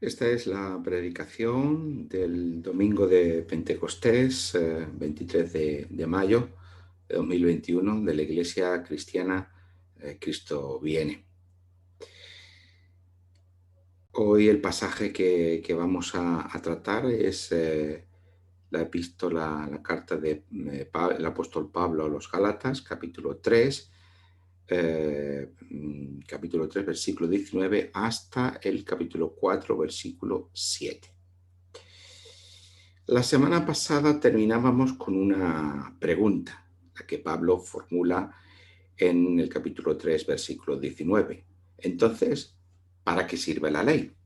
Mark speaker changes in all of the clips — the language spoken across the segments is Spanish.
Speaker 1: Esta es la predicación del domingo de Pentecostés, 23 de mayo de 2021, de la Iglesia Cristiana Cristo Viene. Hoy el pasaje que vamos a tratar es la epístola, la carta del apóstol Pablo a los Gálatas, capítulo 3, versículo 19, hasta el capítulo 4, versículo 7. La semana pasada terminábamos con una pregunta, la que Pablo formula en el capítulo 3, versículo 19. Entonces, ¿para qué sirve la ley?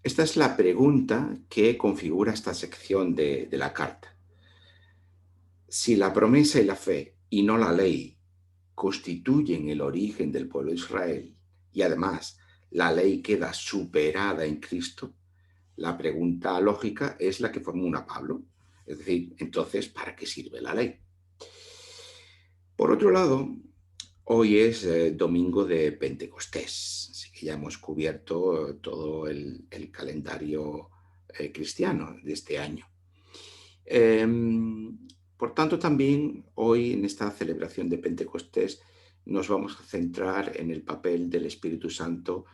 Speaker 1: Esta es la pregunta que configura esta sección de la carta. Si la promesa y la fe, y no la ley, constituyen el origen del pueblo de Israel, y además la ley queda superada en Cristo, la pregunta lógica es la que formula Pablo. Es decir, entonces, ¿para qué sirve la ley? Por otro lado, hoy es domingo de Pentecostés, así que ya hemos cubierto todo el calendario cristiano de este año. Por tanto, también hoy en esta celebración de Pentecostés nos vamos a centrar en el papel del Espíritu Santo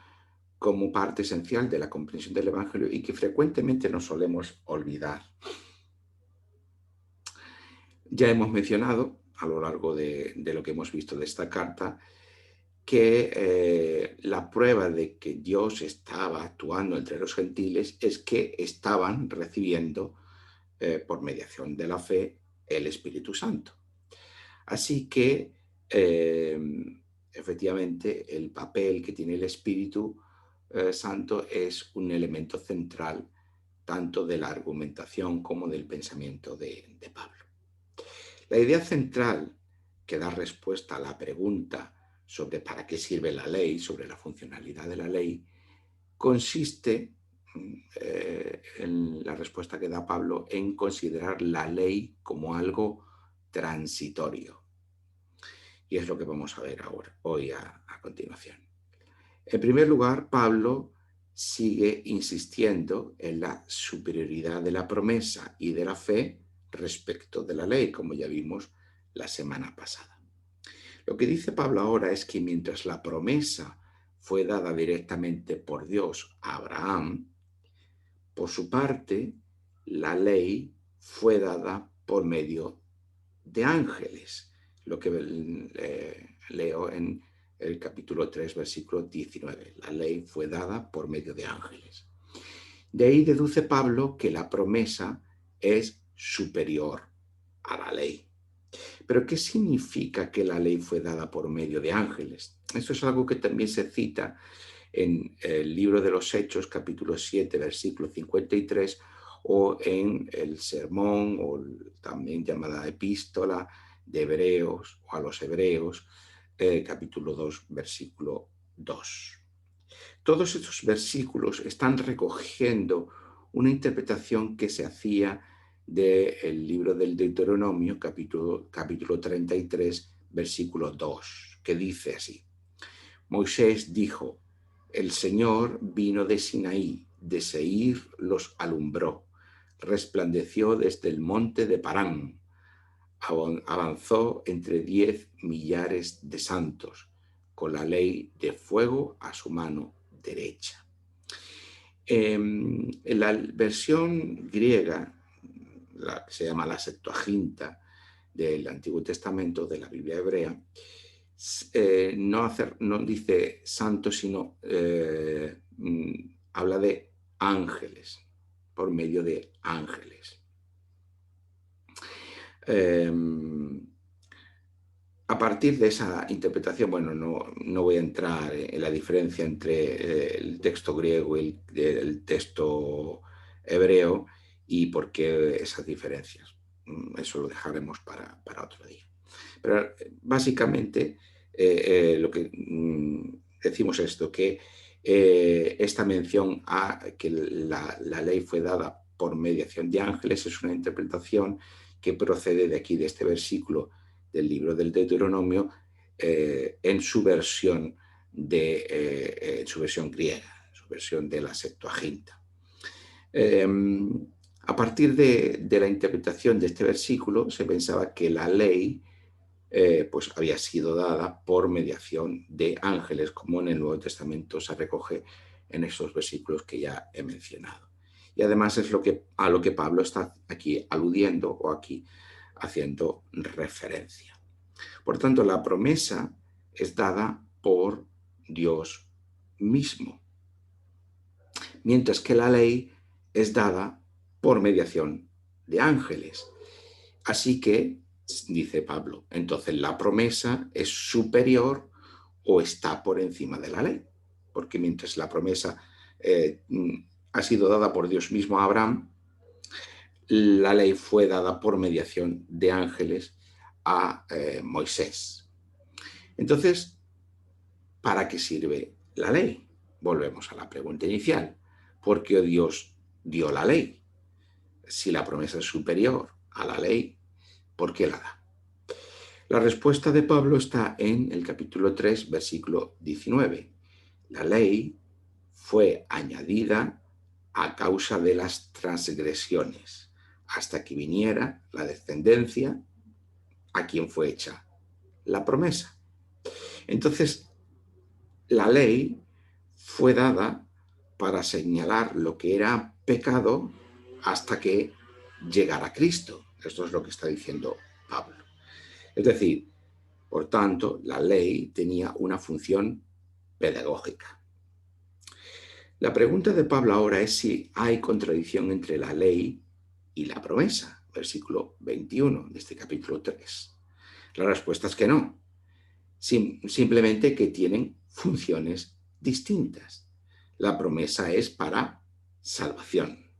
Speaker 1: como parte esencial de la comprensión del Evangelio y que frecuentemente nos solemos olvidar. Ya hemos mencionado a lo largo de lo que hemos visto de esta carta que la prueba de que Dios estaba actuando entre los gentiles es que estaban recibiendo por mediación de la fe el Espíritu Santo. Así que efectivamente el papel que tiene el Espíritu Santo es un elemento central tanto de la argumentación como del pensamiento de Pablo. La idea central que da respuesta a la pregunta sobre para qué sirve la ley, sobre la funcionalidad de la ley, consiste en la respuesta que da Pablo en considerar la ley como algo transitorio. Y es lo que vamos a ver ahora, hoy a continuación. En primer lugar, Pablo sigue insistiendo en la superioridad de la promesa y de la fe respecto de la ley, como ya vimos la semana pasada. Lo que dice Pablo ahora es que mientras la promesa fue dada directamente por Dios a Abraham, por su parte, la ley fue dada por medio de ángeles, lo que leo en el capítulo 3, versículo 19. La ley fue dada por medio de ángeles. De ahí deduce Pablo que la promesa es superior a la ley. Pero ¿qué significa que la ley fue dada por medio de ángeles? Esto es algo que también se cita en el libro de los Hechos, capítulo 7, versículo 53, o en el sermón, o también llamada epístola de Hebreos, o a los Hebreos, capítulo 2, versículo 2. Todos estos versículos están recogiendo una interpretación que se hacía del libro del Deuteronomio, capítulo 33, versículo 2, que dice así: Moisés dijo, el Señor vino de Sinaí, de Seir los alumbró, resplandeció desde el monte de Parán, avanzó entre 10 millares de santos, con la ley de fuego a su mano derecha. En la versión griega, la que se llama la Septuaginta del Antiguo Testamento, de la Biblia hebrea, no dice santos, sino habla de ángeles, por medio de ángeles. A partir de esa interpretación, bueno, no voy a entrar en la diferencia entre el texto griego y el texto hebreo y por qué esas diferencias. Eso lo dejaremos para otro día. Pero básicamente lo que decimos es esto, que esta mención a que la ley fue dada por mediación de ángeles es una interpretación que procede de aquí, de este versículo del libro del Deuteronomio, en su versión griega, su versión de la Septuaginta. A partir de la interpretación de este versículo se pensaba que la ley pues había sido dada por mediación de ángeles, como en el Nuevo Testamento se recoge en esos versículos que ya he mencionado. Y además es a lo que Pablo está aquí aludiendo o aquí haciendo referencia. Por tanto, la promesa es dada por Dios mismo, mientras que la ley es dada por mediación de ángeles. Así que, dice Pablo, entonces la promesa es superior o está por encima de la ley, porque mientras la promesa ha sido dada por Dios mismo a Abraham, la ley fue dada por mediación de ángeles a Moisés. Entonces, ¿para qué sirve la ley? Volvemos a la pregunta inicial. ¿Por qué Dios dio la ley? Si la promesa es superior a la ley, ¿por qué la da? La respuesta de Pablo está en el capítulo 3, versículo 19. La ley fue añadida a causa de las transgresiones, hasta que viniera la descendencia a quien fue hecha la promesa. Entonces, la ley fue dada para señalar lo que era pecado hasta que llegara Cristo. Esto es lo que está diciendo Pablo. Es decir, por tanto, la ley tenía una función pedagógica. La pregunta de Pablo ahora es si hay contradicción entre la ley y la promesa, versículo 21 de este capítulo 3. La respuesta es que no, simplemente que tienen funciones distintas. La promesa es para salvación,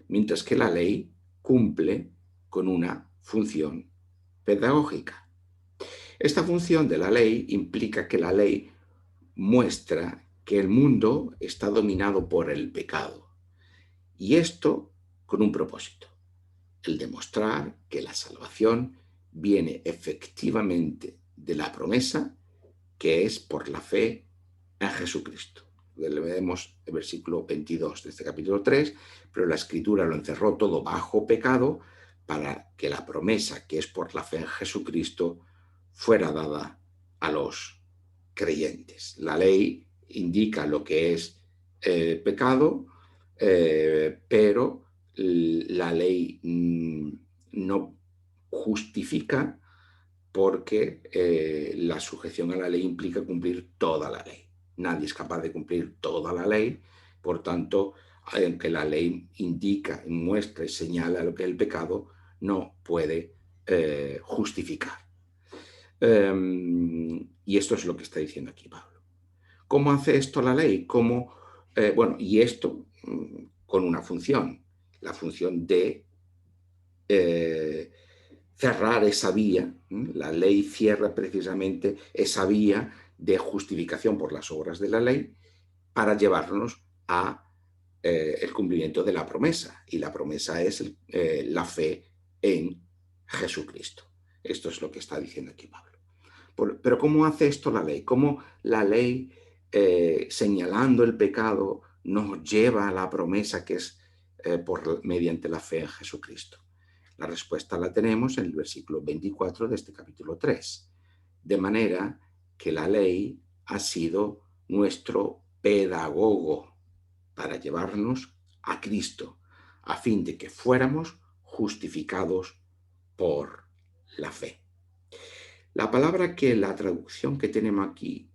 Speaker 1: mientras que la ley cumple con una función pedagógica. Esta función de la ley implica que la ley muestra que el mundo está dominado por el pecado. Y esto con un propósito, el demostrar que la salvación viene efectivamente de la promesa, que es por la fe en Jesucristo. Leemos el versículo 22 de este capítulo 3, pero la Escritura lo encerró todo bajo pecado para que la promesa, que es por la fe en Jesucristo, fuera dada a los creyentes. La ley indica lo que es pecado, pero la ley no justifica, porque la sujeción a la ley implica cumplir toda la ley. Nadie es capaz de cumplir toda la ley, por tanto, aunque la ley indica, muestra y señala lo que es el pecado, no puede justificar. Y esto es lo que está diciendo aquí Pablo. ¿Cómo hace esto la ley? ¿Cómo, y esto con una función, la función de cerrar esa vía. La ley cierra precisamente esa vía de justificación por las obras de la ley para llevarnos a el cumplimiento de la promesa. Y la promesa es la fe en Jesucristo. Esto es lo que está diciendo aquí Pablo. Pero ¿cómo hace esto la ley? ¿Cómo la ley, señalando el pecado, nos lleva a la promesa que es mediante la fe en Jesucristo? La respuesta la tenemos en el versículo 24 de este capítulo 3. De manera que la ley ha sido nuestro pedagogo para llevarnos a Cristo, a fin de que fuéramos justificados por la fe. La palabra la traducción que tengo aquí,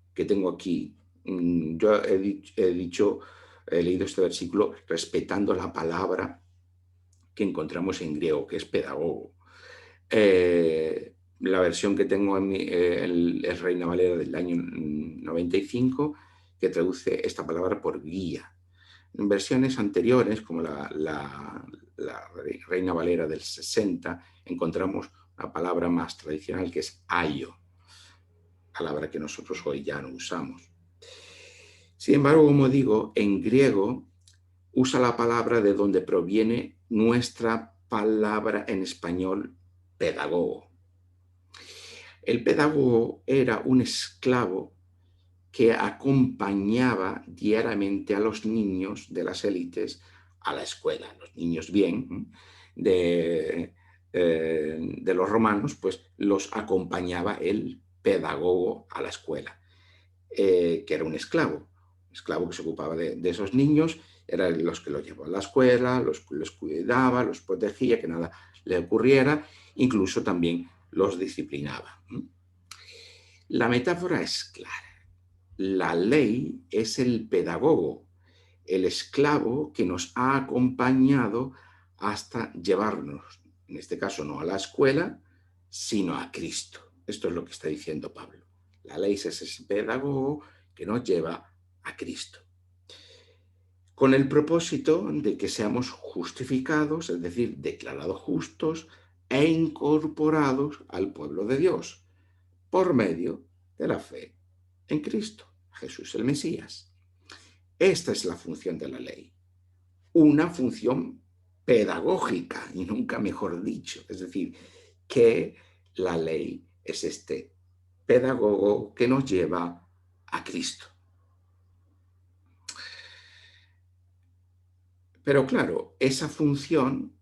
Speaker 1: yo he leído este versículo respetando la palabra que encontramos en griego, que es pedagogo. La versión que tengo es Reina Valera del año 95, que traduce esta palabra por guía. En versiones anteriores, como la Reina Valera del 60, encontramos una palabra más tradicional que es ayo, palabra que nosotros hoy ya no usamos. Sin embargo, como digo, en griego usa la palabra de donde proviene nuestra palabra en español, pedagogo. El pedagogo era un esclavo que acompañaba diariamente a los niños de las élites a la escuela. Los niños bien de los romanos, pues los acompañaba el pedagogo a la escuela, que era un esclavo que se ocupaba de esos niños, eran los que los llevaba a la escuela, los cuidaba, los protegía, que nada le ocurriera, incluso también los disciplinaba. La metáfora es clara. La ley es el pedagogo, el esclavo que nos ha acompañado hasta llevarnos, en este caso no a la escuela, sino a Cristo. Esto es lo que está diciendo Pablo. La ley es ese pedagogo que nos lleva a Cristo, con el propósito de que seamos justificados, es decir, declarados justos e incorporados al pueblo de Dios por medio de la fe en Cristo, Jesús el Mesías. Esta es la función de la ley, una función pedagógica, y nunca mejor dicho, es decir, que la ley es este pedagogo que nos lleva a Cristo. Pero claro, esa función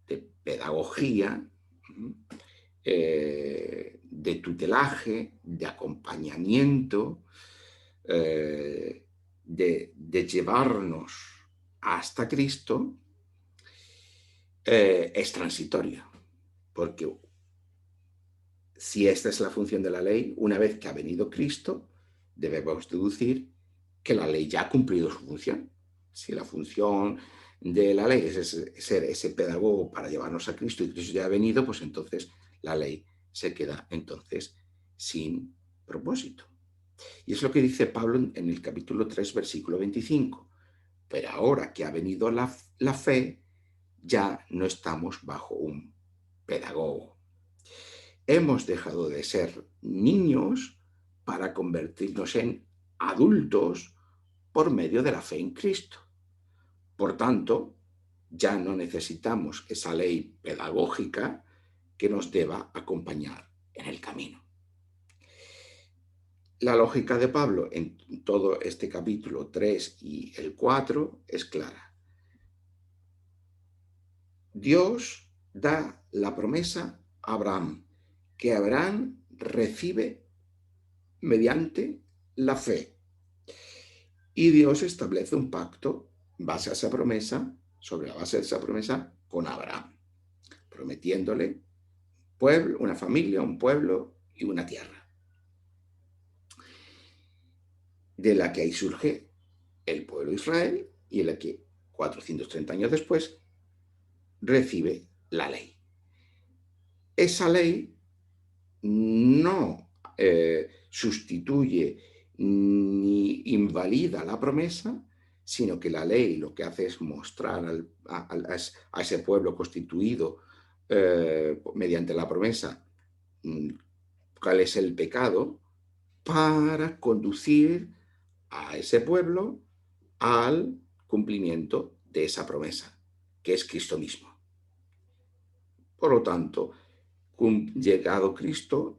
Speaker 1: de pedagogía, de tutelaje, de acompañamiento, de llevarnos hasta Cristo, es transitoria, porque si esta es la función de la ley, una vez que ha venido Cristo, debemos deducir que la ley ya ha cumplido su función. Si la función de la ley es ser ese pedagogo para llevarnos a Cristo y Cristo ya ha venido, pues entonces la ley se queda entonces sin propósito. Y es lo que dice Pablo en el capítulo 3, versículo 25. Pero ahora que ha venido la fe, ya no estamos bajo un pedagogo. Hemos dejado de ser niños para convertirnos en adultos por medio de la fe en Cristo. Por tanto, ya no necesitamos esa ley pedagógica que nos deba acompañar en el camino. La lógica de Pablo en todo este capítulo 3 y el 4 es clara. Dios da la promesa a Abraham, que Abraham recibe mediante la fe. Y Dios establece un pacto base a esa promesa, sobre la base de esa promesa, con Abraham, prometiéndole pueblo, una familia, un pueblo y una tierra, de la que ahí surge el pueblo de Israel y en la que 430 años después recibe la ley. Esa ley no sustituye ni invalida la promesa, sino que la ley lo que hace es mostrar a ese pueblo constituido mediante la promesa cuál es el pecado, para conducir a ese pueblo al cumplimiento de esa promesa, que es Cristo mismo. Por lo tanto, llegado Cristo,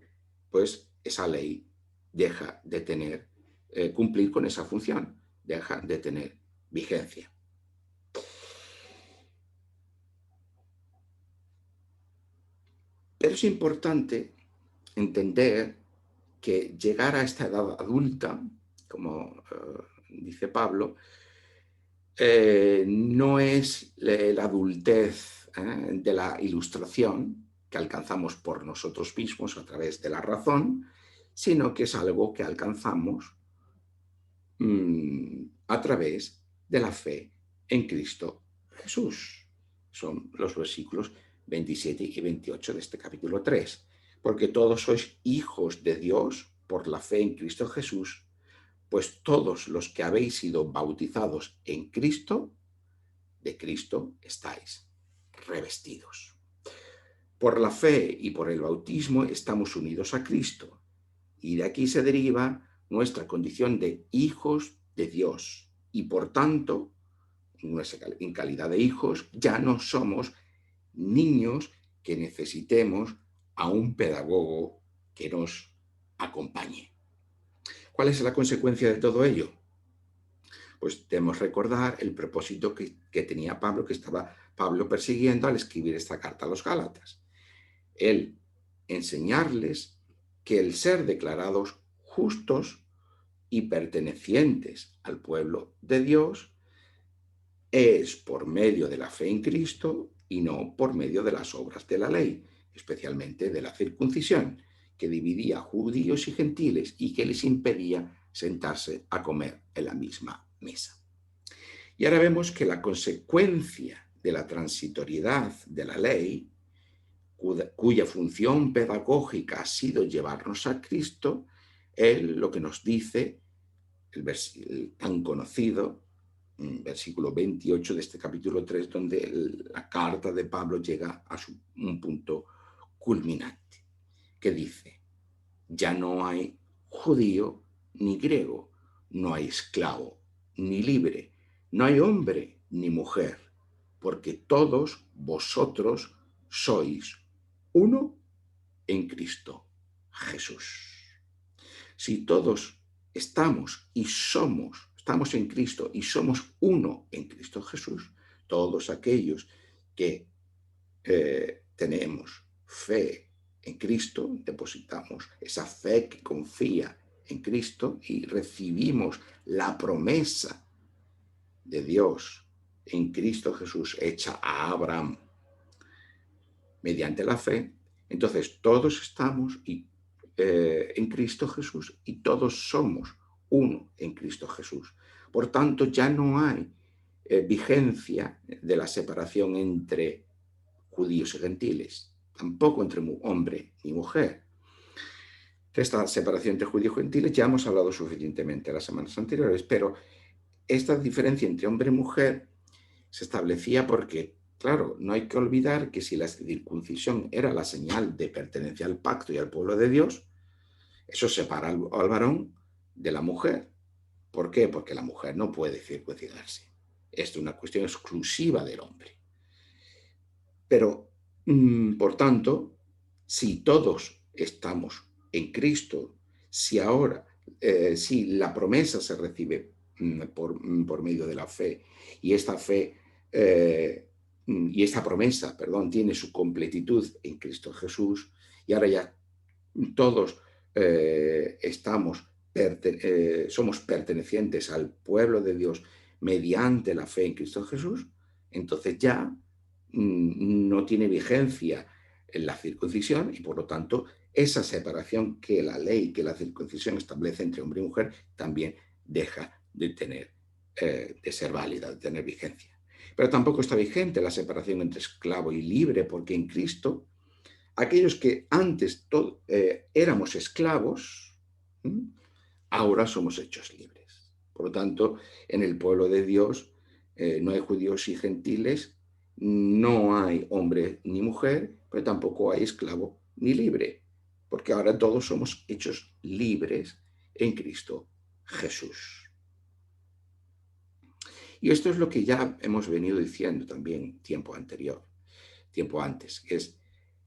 Speaker 1: pues esa ley deja de tener, cumplir con esa función, deja de tener vigencia. Pero es importante entender que llegar a esta edad adulta, como dice Pablo, no es la adultez de la ilustración que alcanzamos por nosotros mismos a través de la razón, sino que es algo que alcanzamos a través de la fe en Cristo Jesús. Son los versículos 27 y 28 de este capítulo 3. Porque todos sois hijos de Dios por la fe en Cristo Jesús, pues todos los que habéis sido bautizados en Cristo, de Cristo estáis revestidos. Por la fe y por el bautismo estamos unidos a Cristo, y de aquí se deriva nuestra condición de hijos de Dios. Y por tanto, en calidad de hijos, ya no somos niños que necesitemos a un pedagogo que nos acompañe. ¿Cuál es la consecuencia de todo ello? Pues debemos recordar el propósito que tenía Pablo, que estaba Pablo persiguiendo al escribir esta carta a los Gálatas. Él enseñarles que el ser declarados justos y pertenecientes al pueblo de Dios es por medio de la fe en Cristo y no por medio de las obras de la ley, especialmente de la circuncisión, que dividía judíos y gentiles y que les impedía sentarse a comer en la misma mesa. Y ahora vemos que la consecuencia de la transitoriedad de la ley, cuya función pedagógica ha sido llevarnos a Cristo, es lo que nos dice el tan conocido versículo 28 de este capítulo 3, donde la carta de Pablo llega a un punto culminante, que dice: ya no hay judío ni griego, no hay esclavo ni libre, no hay hombre ni mujer, porque todos vosotros sois uno en Cristo Jesús. Si todos estamos en Cristo y somos uno en Cristo Jesús, todos aquellos que tenemos fe en Cristo, depositamos esa fe que confía en Cristo y recibimos la promesa de Dios en Cristo Jesús hecha a Abraham mediante la fe, entonces todos estamos en Cristo Jesús y todos somos uno en Cristo Jesús. Por tanto, ya no hay vigencia de la separación entre judíos y gentiles, tampoco entre hombre y mujer. De esta separación entre judíos y gentiles ya hemos hablado suficientemente las semanas anteriores, pero esta diferencia entre hombre y mujer se establecía porque, claro, no hay que olvidar que si la circuncisión era la señal de pertenencia al pacto y al pueblo de Dios, eso separa al varón de la mujer. ¿Por qué? Porque la mujer no puede circuncidarse. Esto es una cuestión exclusiva del hombre. Pero, por tanto, si todos estamos en Cristo, si ahora, si la promesa se recibe por medio de la fe y esta fe y esta promesa, tiene su completitud en Cristo Jesús, y ahora ya todos somos pertenecientes al pueblo de Dios mediante la fe en Cristo Jesús, entonces ya no tiene vigencia en la circuncisión y por lo tanto esa separación que la ley, que la circuncisión establece entre hombre y mujer también deja de ser válida, de tener vigencia. Pero tampoco está vigente la separación entre esclavo y libre, porque en Cristo aquellos que antes éramos esclavos, ahora somos hechos libres. Por lo tanto, en el pueblo de Dios no hay judíos y gentiles, no hay hombre ni mujer, pero tampoco hay esclavo ni libre, porque ahora todos somos hechos libres en Cristo Jesús. Y esto es lo que ya hemos venido diciendo también tiempo antes, que es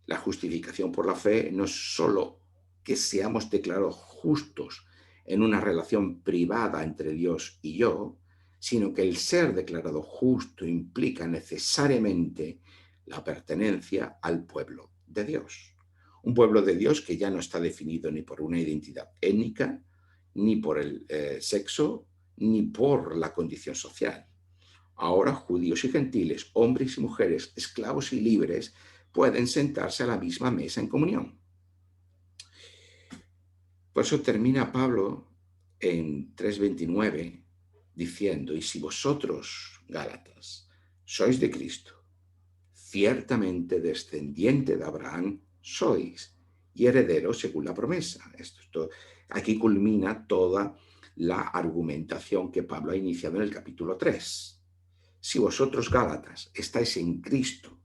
Speaker 1: la justificación por la fe no es solo que seamos declarados justos en una relación privada entre Dios y yo, sino que el ser declarado justo implica necesariamente la pertenencia al pueblo de Dios. Un pueblo de Dios que ya no está definido ni por una identidad étnica, ni por el sexo, ni por la condición social. Ahora judíos y gentiles, hombres y mujeres, esclavos y libres, pueden sentarse a la misma mesa en comunión. Por eso termina Pablo en 3:29 diciendo: y si vosotros, Gálatas, sois de Cristo, ciertamente descendiente de Abraham sois y heredero según la promesa. Aquí culmina toda la argumentación que Pablo ha iniciado en el capítulo 3. Si vosotros, Gálatas, estáis en Cristo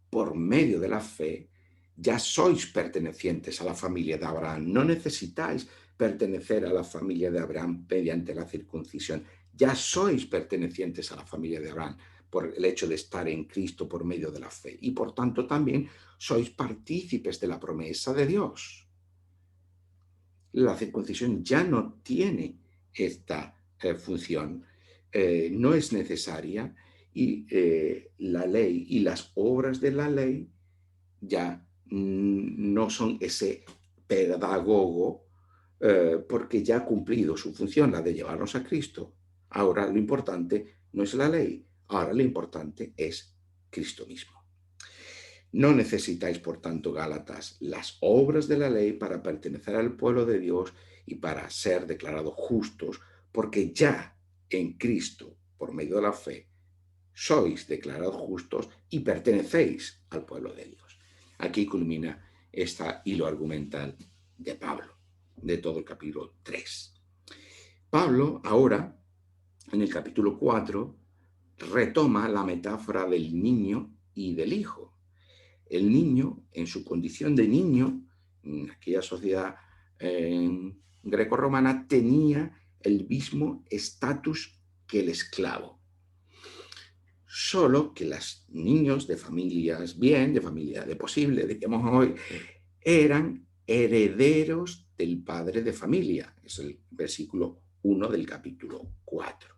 Speaker 1: por medio de la fe, ya sois pertenecientes a la familia de Abraham. No necesitáis pertenecer a la familia de Abraham mediante la circuncisión. Ya sois pertenecientes a la familia de Abraham por el hecho de estar en Cristo por medio de la fe. Y por tanto también sois partícipes de la promesa de Dios. la circuncisión ya no tiene esta función, no es necesaria y la ley y las obras de la ley ya no son ese pedagogo porque ya ha cumplido su función, la de llevarnos a Cristo. Ahora lo importante no es la ley, ahora lo importante es Cristo mismo. No necesitáis, por tanto, Gálatas, las obras de la ley para pertenecer al pueblo de Dios y para ser declarados justos, porque ya en Cristo, por medio de la fe, sois declarados justos y pertenecéis al pueblo de Dios. Aquí culmina este hilo argumental de Pablo, de todo el capítulo 3. Pablo, ahora, en el capítulo 4, retoma la metáfora del niño y del hijo. El niño, en su condición de niño, en aquella sociedad grecorromana, tenía el mismo estatus que el esclavo. Solo que los niños de familias bien, de familia de posible, digamos hoy, eran herederos del padre de familia. Es el versículo 1 del capítulo 4.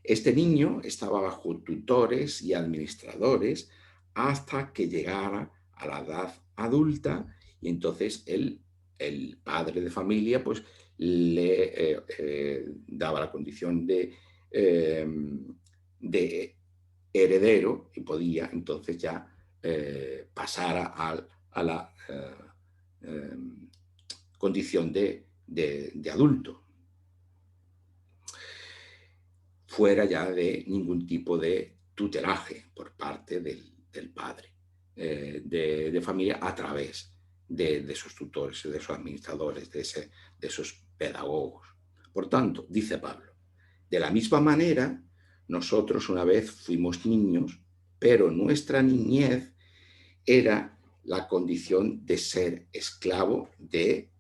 Speaker 1: Este niño estaba bajo tutores y administradores hasta que llegara a la edad adulta y entonces el padre de familia pues le daba la condición de heredero y podía entonces ya pasar a la condición de adulto, fuera ya de ningún tipo de tutelaje por parte del padre de familia a través de sus tutores, de sus administradores, de esos pedagogos. Por tanto, dice Pablo, de la misma manera, nosotros una vez fuimos niños, pero nuestra niñez era la condición de ser esclavo de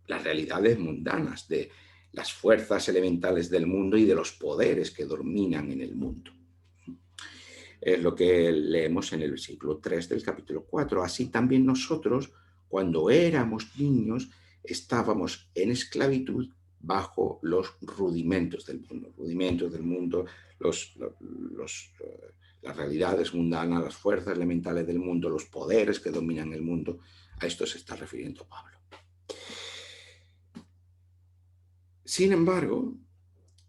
Speaker 1: las realidades mundanas, de las fuerzas elementales del mundo y de los poderes que dominan en el mundo. Es lo que leemos en el versículo 3 del capítulo 4. Así también nosotros, cuando éramos niños, estábamos en esclavitud bajo los rudimentos del mundo, las realidades mundanas, las fuerzas elementales del mundo, los poderes que dominan el mundo. A esto se está refiriendo Pablo. Sin embargo,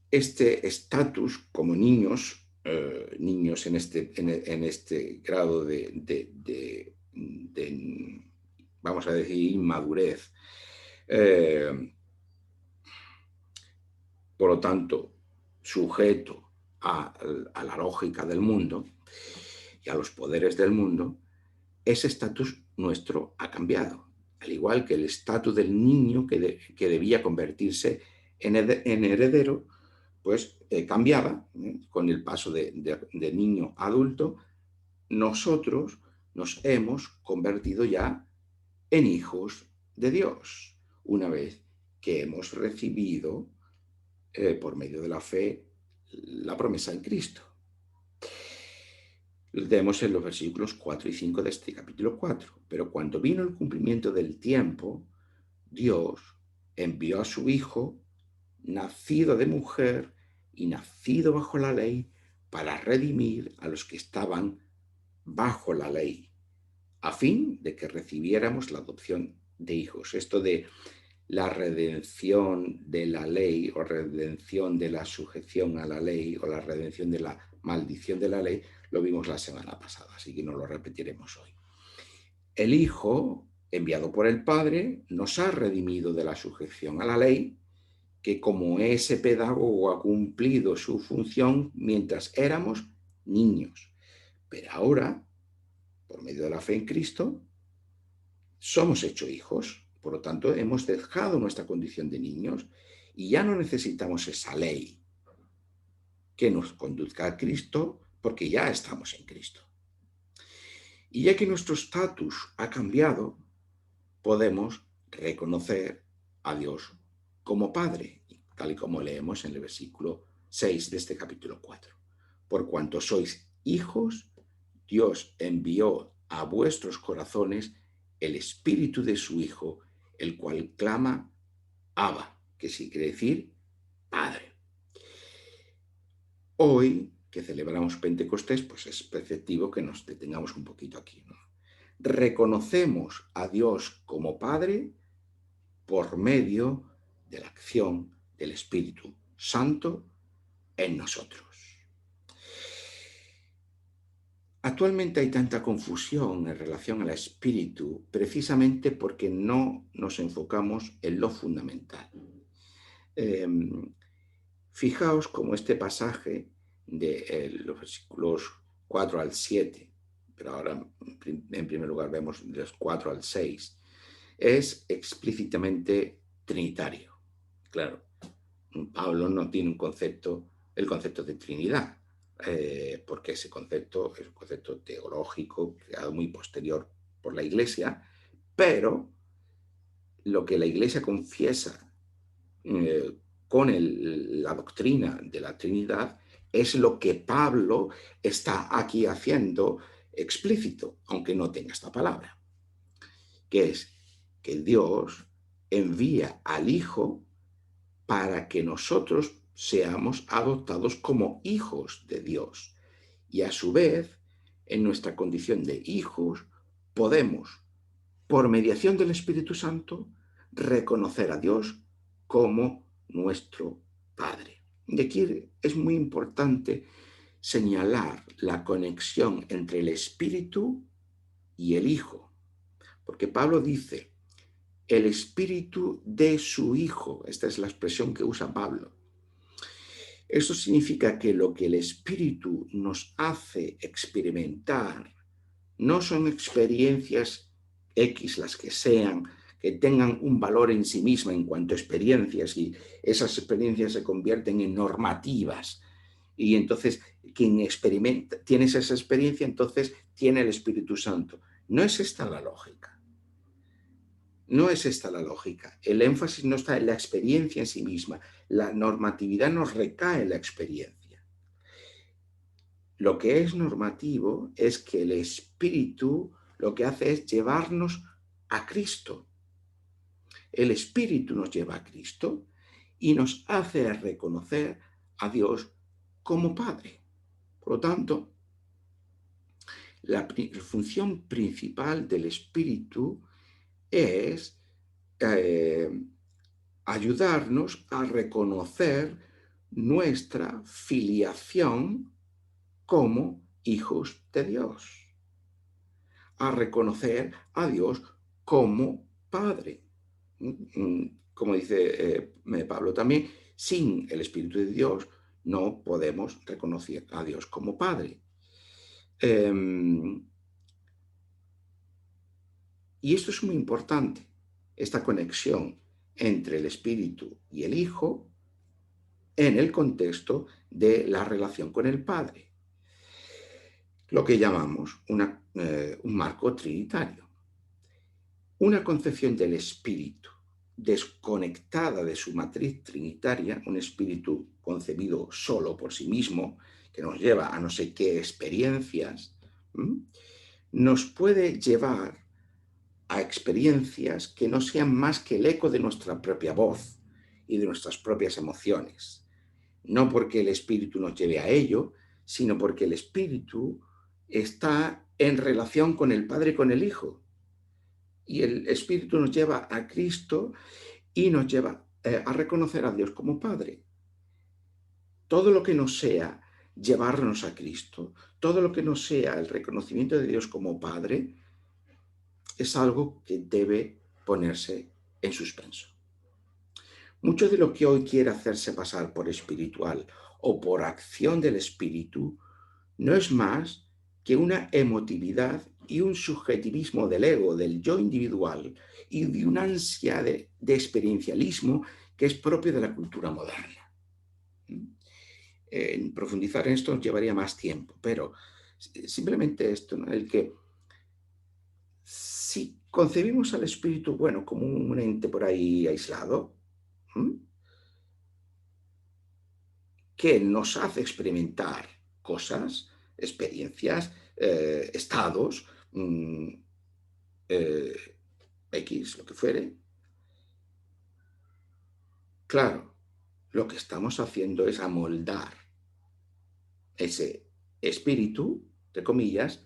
Speaker 1: este estatus como niños en este grado de vamos a decir, inmadurez, por lo tanto, sujeto a la lógica del mundo y a los poderes del mundo, ese estatus nuestro ha cambiado, al igual que el estatus del niño que debía convertirse en heredero, pues cambiaba con el paso de niño a adulto. Nosotros nos hemos convertido ya en hijos de Dios, una vez que hemos recibido por medio de la fe la promesa en Cristo. Leemos en los versículos 4 y 5 de este capítulo 4. Pero cuando vino el cumplimiento del tiempo, Dios envió a su Hijo, nacido de mujer y nacido bajo la ley, para redimir a los que estaban bajo la ley, a fin de que recibiéramos la adopción de hijos. Esto de la redención de la ley o redención de la sujeción a la ley o la redención de la maldición de la ley, lo vimos la semana pasada, así que no lo repetiremos hoy. El Hijo, enviado por el Padre, nos ha redimido de la sujeción a la ley, que como ese pedagogo ha cumplido su función mientras éramos niños. Pero ahora, por medio de la fe en Cristo, somos hechos hijos. Por lo tanto, hemos dejado nuestra condición de niños y ya no necesitamos esa ley que nos conduzca a Cristo, porque ya estamos en Cristo. Y ya que nuestro estatus ha cambiado, podemos reconocer a Dios como Padre, tal y como leemos en el versículo 6 de este capítulo 4. Por cuanto sois hijos, Dios envió a vuestros corazones el Espíritu de su Hijo, el cual clama, Abba, que sí quiere decir Padre. Hoy, que celebramos Pentecostés, pues es preceptivo que nos detengamos un poquito aquí, ¿no? Reconocemos a Dios como Padre por medio de la acción del Espíritu Santo en nosotros. Actualmente hay tanta confusión en relación al espíritu precisamente porque no nos enfocamos en lo fundamental. Eh, Fijaos como este pasaje de los versículos 4 al 7, pero ahora en primer lugar vemos de los 4 al 6, es explícitamente trinitario. Claro, Pablo no tiene el concepto de Trinidad, porque ese concepto es un concepto teológico creado muy posterior por la Iglesia, pero lo que la Iglesia confiesa eh, con la doctrina de la Trinidad es lo que Pablo está aquí haciendo explícito, aunque no tenga esta palabra, que es que Dios envía al Hijo para que nosotros seamos adoptados como hijos de Dios. Y a su vez, en nuestra condición de hijos, podemos, por mediación del Espíritu Santo, reconocer a Dios como nuestro Padre. Y aquí es muy importante señalar la conexión entre el Espíritu y el Hijo, porque Pablo dice, el Espíritu de su Hijo, esta es la expresión que usa Pablo. Eso significa que lo que el Espíritu nos hace experimentar no son experiencias X, las que sean, que tengan un valor en sí misma en cuanto a experiencias, y esas experiencias se convierten en normativas. Y entonces quien tiene esa experiencia, entonces tiene el Espíritu Santo. No es esta la lógica. No es esta la lógica. El énfasis no está en la experiencia en sí misma. La normatividad nos recae en la experiencia. Lo que es normativo es que el Espíritu lo que hace es llevarnos a Cristo. El Espíritu nos lleva a Cristo y nos hace reconocer a Dios como Padre. Por lo tanto, la función principal del Espíritu es ayudarnos a reconocer nuestra filiación como hijos de Dios, a reconocer a Dios como Padre. Como dice Pablo también, sin el Espíritu de Dios no podemos reconocer a Dios como Padre. Y esto es muy importante, esta conexión entre el Espíritu y el Hijo en el contexto de la relación con el Padre, lo que llamamos un marco trinitario. Una concepción del espíritu desconectada de su matriz trinitaria, un espíritu concebido solo por sí mismo, que nos lleva a no sé qué experiencias, nos puede llevar a experiencias que no sean más que el eco de nuestra propia voz y de nuestras propias emociones. No porque el espíritu nos lleve a ello, sino porque el espíritu está en relación con el Padre y con el Hijo. Y el Espíritu nos lleva a Cristo y nos lleva a reconocer a Dios como Padre. Todo lo que no sea llevarnos a Cristo, todo lo que no sea el reconocimiento de Dios como Padre, es algo que debe ponerse en suspenso. Mucho de lo que hoy quiere hacerse pasar por espiritual o por acción del Espíritu no es más que una emotividad y un subjetivismo del ego, del yo individual, y de una ansia de experiencialismo que es propio de la cultura moderna. En profundizar en esto nos llevaría más tiempo, pero simplemente esto, ¿no? El que si concebimos al espíritu, bueno, como un ente por ahí aislado, que nos hace experimentar cosas, experiencias, estados, X, lo que fuere, claro, lo que estamos haciendo es amoldar ese espíritu, entre comillas,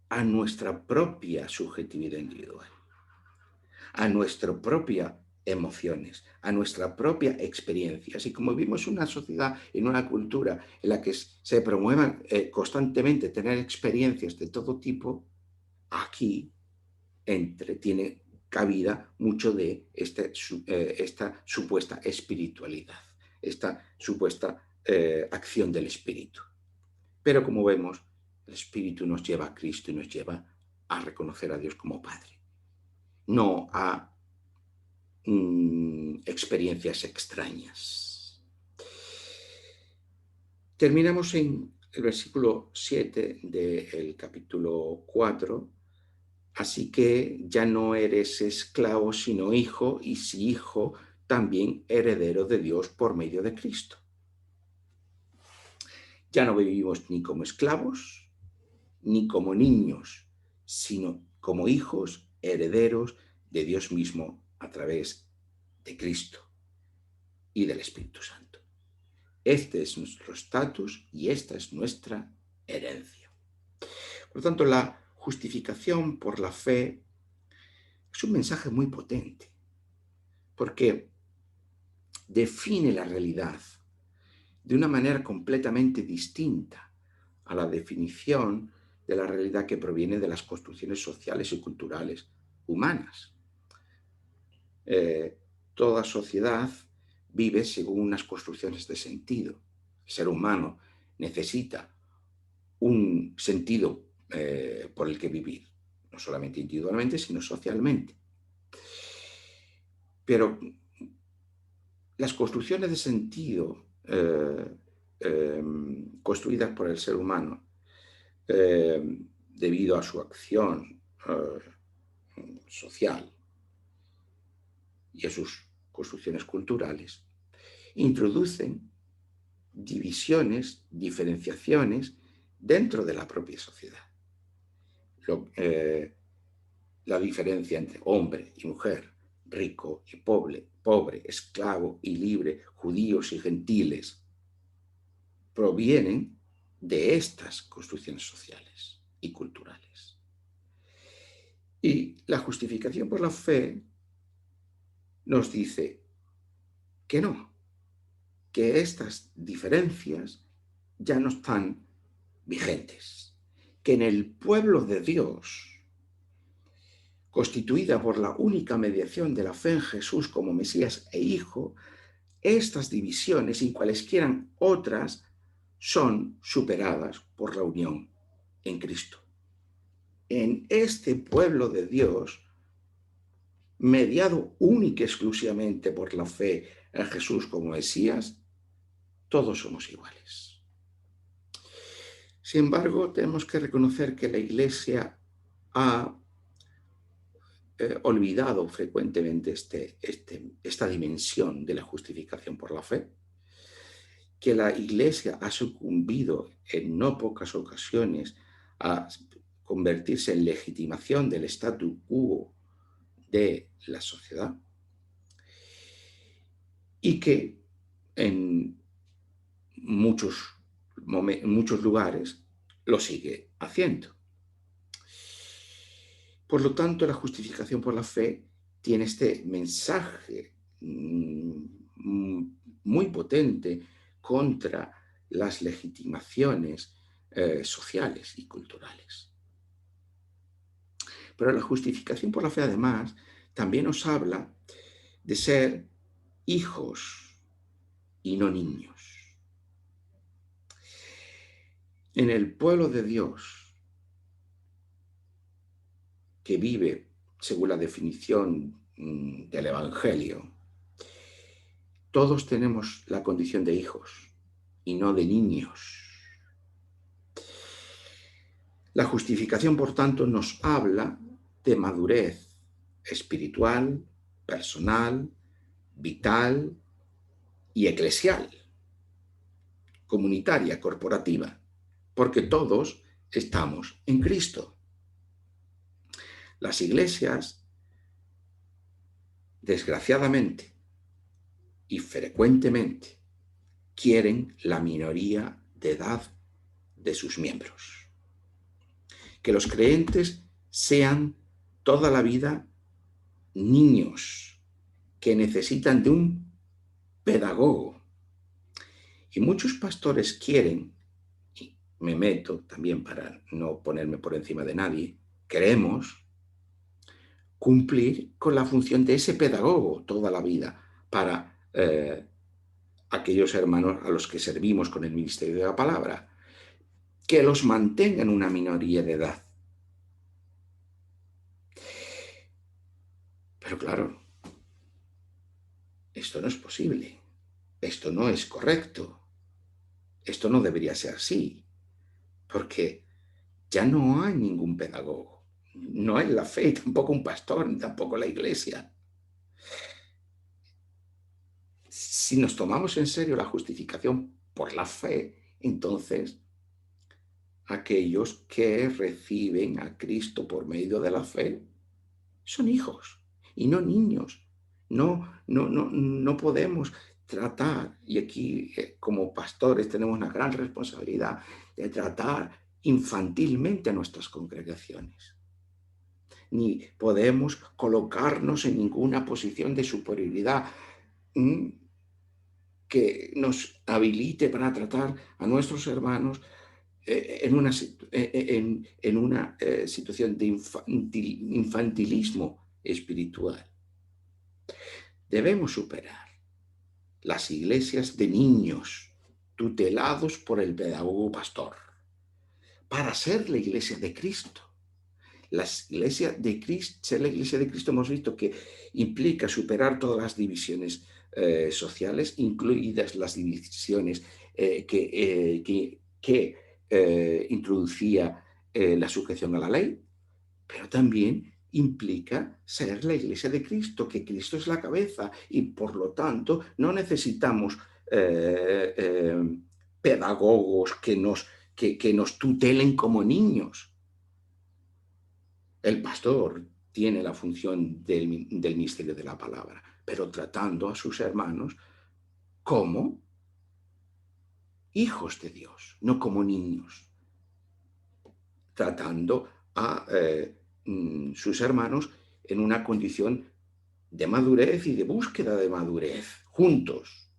Speaker 1: a nuestra propia subjetividad individual, a nuestras propias emociones, a nuestra propia experiencia. Así como vivimos en una sociedad, en una cultura en la que se promueva constantemente tener experiencias de todo tipo, aquí tiene cabida mucho de esta supuesta espiritualidad, esta supuesta acción del espíritu. Pero como vemos, el espíritu nos lleva a Cristo y nos lleva a reconocer a Dios como Padre, no a experiencias extrañas. Terminamos en el versículo 7 del capítulo 4. Así que ya no eres esclavo, sino hijo, y si hijo, también heredero de Dios por medio de Cristo. Ya no vivimos ni como esclavos, ni como niños, sino como hijos, herederos de Dios mismo a través de Cristo y del Espíritu Santo. Este es nuestro estatus y esta es nuestra herencia. Por lo tanto, la justificación por la fe es un mensaje muy potente, porque define la realidad de una manera completamente distinta a la definición de la realidad que proviene de las construcciones sociales y culturales humanas. Toda sociedad vive según unas construcciones de sentido. El ser humano necesita un sentido por el que vivir, no solamente individualmente, sino socialmente. Pero las construcciones de sentido construidas por el ser humano debido a su acción social y a sus construcciones culturales, introducen divisiones, diferenciaciones dentro de la propia sociedad. La diferencia entre hombre y mujer, rico y pobre, esclavo y libre, judíos y gentiles, provienen de estas construcciones sociales y culturales. Y la justificación por la fe nos dice que no, que estas diferencias ya no están vigentes, que en el pueblo de Dios, constituida por la única mediación de la fe en Jesús como Mesías e Hijo, estas divisiones y cualesquiera otras son superadas por la unión en Cristo. En este pueblo de Dios, mediado única y exclusivamente por la fe en Jesús como Mesías, todos somos iguales. Sin embargo, tenemos que reconocer que la Iglesia ha olvidado frecuentemente esta dimensión de la justificación por la fe, que la Iglesia ha sucumbido en no pocas ocasiones a convertirse en legitimación del statu quo de la sociedad y que en muchos lugares lo sigue haciendo. Por lo tanto, la justificación por la fe tiene este mensaje muy potente contra las legitimaciones sociales y culturales. Pero la justificación por la fe, además, también nos habla de ser hijos y no niños. En el pueblo de Dios, que vive según la definición del Evangelio, todos tenemos la condición de hijos y no de niños. La justificación, por tanto, nos habla de madurez espiritual, personal, vital y eclesial, comunitaria, corporativa, porque todos estamos en Cristo. Las iglesias, desgraciadamente, y frecuentemente quieren la minoría de edad de sus miembros. Que los creyentes sean toda la vida niños que necesitan de un pedagogo. Y muchos pastores quieren, y me meto también para no ponerme por encima de nadie, queremos cumplir con la función de ese pedagogo toda la vida para aquellos hermanos a los que servimos con el ministerio de la palabra, que los mantenga en una minoría de edad. Pero claro, esto no es posible, esto no es correcto, esto no debería ser así, porque ya no hay ningún pedagogo, no hay la fe, tampoco un pastor, ni tampoco la iglesia. Si nos tomamos en serio la justificación por la fe, entonces aquellos que reciben a Cristo por medio de la fe son hijos y no niños. No podemos tratar, y aquí como pastores tenemos una gran responsabilidad de tratar infantilmente a nuestras congregaciones. Ni podemos colocarnos en ninguna posición de superioridad que nos habilite para tratar a nuestros hermanos en una situación de infantilismo espiritual. Debemos superar las iglesias de niños tutelados por el pedagogo pastor para ser la iglesia de Cristo. Ser la iglesia de Cristo hemos visto que implica superar todas las divisiones sociales, incluidas las divisiones que introducía la sujeción a la ley, pero también implica ser la iglesia de Cristo, que Cristo es la cabeza y por lo tanto no necesitamos pedagogos que nos tutelen como niños. El pastor tiene la función del ministerio de la palabra, pero tratando a sus hermanos como hijos de Dios, no como niños. Tratando a sus hermanos en una condición de madurez y de búsqueda de madurez, juntos.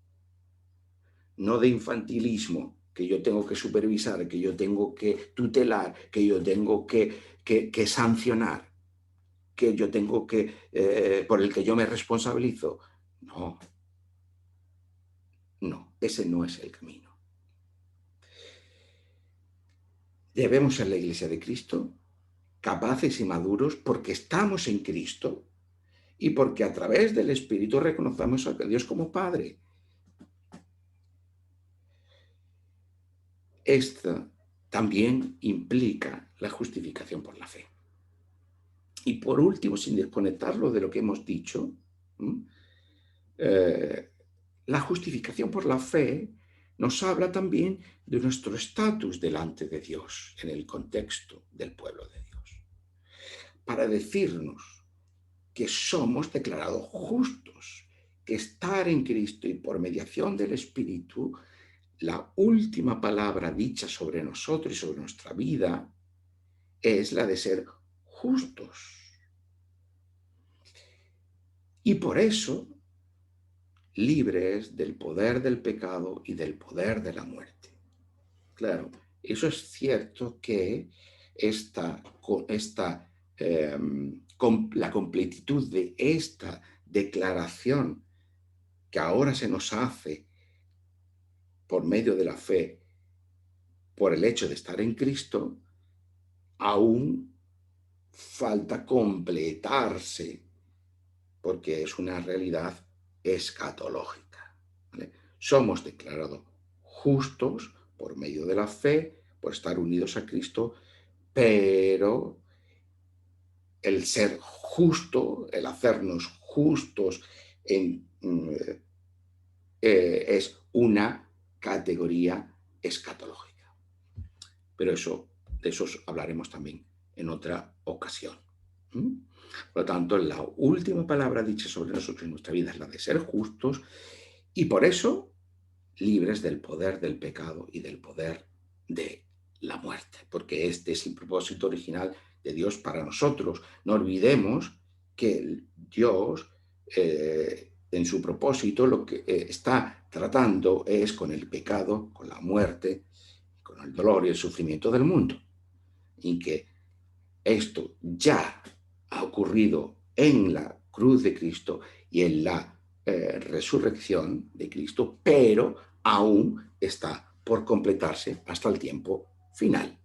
Speaker 1: No de infantilismo, que yo tengo que supervisar, que yo tengo que tutelar, que yo tengo que sancionar, que yo tengo por el que yo me responsabilizo. No, ese no es el camino. Debemos ser la iglesia de Cristo, capaces y maduros porque estamos en Cristo y porque a través del Espíritu reconocemos a Dios como Padre. Esto también implica la justificación por la fe. Y por último, sin desconectarlo de lo que hemos dicho, la justificación por la fe nos habla también de nuestro estatus delante de Dios en el contexto del pueblo de Dios, para decirnos que somos declarados justos, que estar en Cristo y por mediación del Espíritu, la última palabra dicha sobre nosotros y sobre nuestra vida es la de ser justos. Y por eso, libres del poder del pecado y del poder de la muerte. Claro, eso es cierto que la completitud de esta declaración que ahora se nos hace por medio de la fe, por el hecho de estar en Cristo, aún falta completarse, porque es una realidad escatológica, ¿vale? Somos declarados justos por medio de la fe, por estar unidos a Cristo, pero el ser justo, el hacernos justos es una categoría escatológica. Pero de eso hablaremos también en otra ocasión. Por lo tanto, la última palabra dicha sobre nosotros en nuestra vida es la de ser justos Y por eso, libres del poder del pecado y del poder de la muerte, porque este es el propósito original de Dios para nosotros. No olvidemos que Dios, en su propósito, lo que está tratando es con el pecado, con la muerte, con el dolor y el sufrimiento del mundo. Y que esto ya ha ocurrido en la cruz de Cristo y en la resurrección de Cristo, pero aún está por completarse hasta el tiempo final.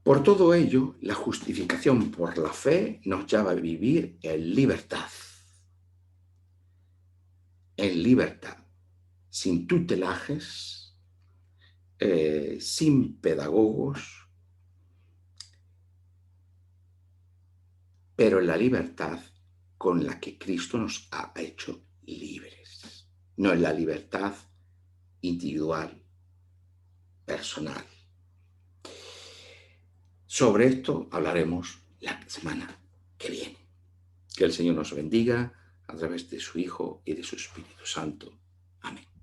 Speaker 1: Por todo ello, la justificación por la fe nos lleva a vivir en libertad, sin tutelajes, sin pedagogos, pero en la libertad con la que Cristo nos ha hecho libres, no en la libertad individual, personal. Sobre esto hablaremos la semana que viene. Que el Señor nos bendiga a través de su Hijo y de su Espíritu Santo. Amén.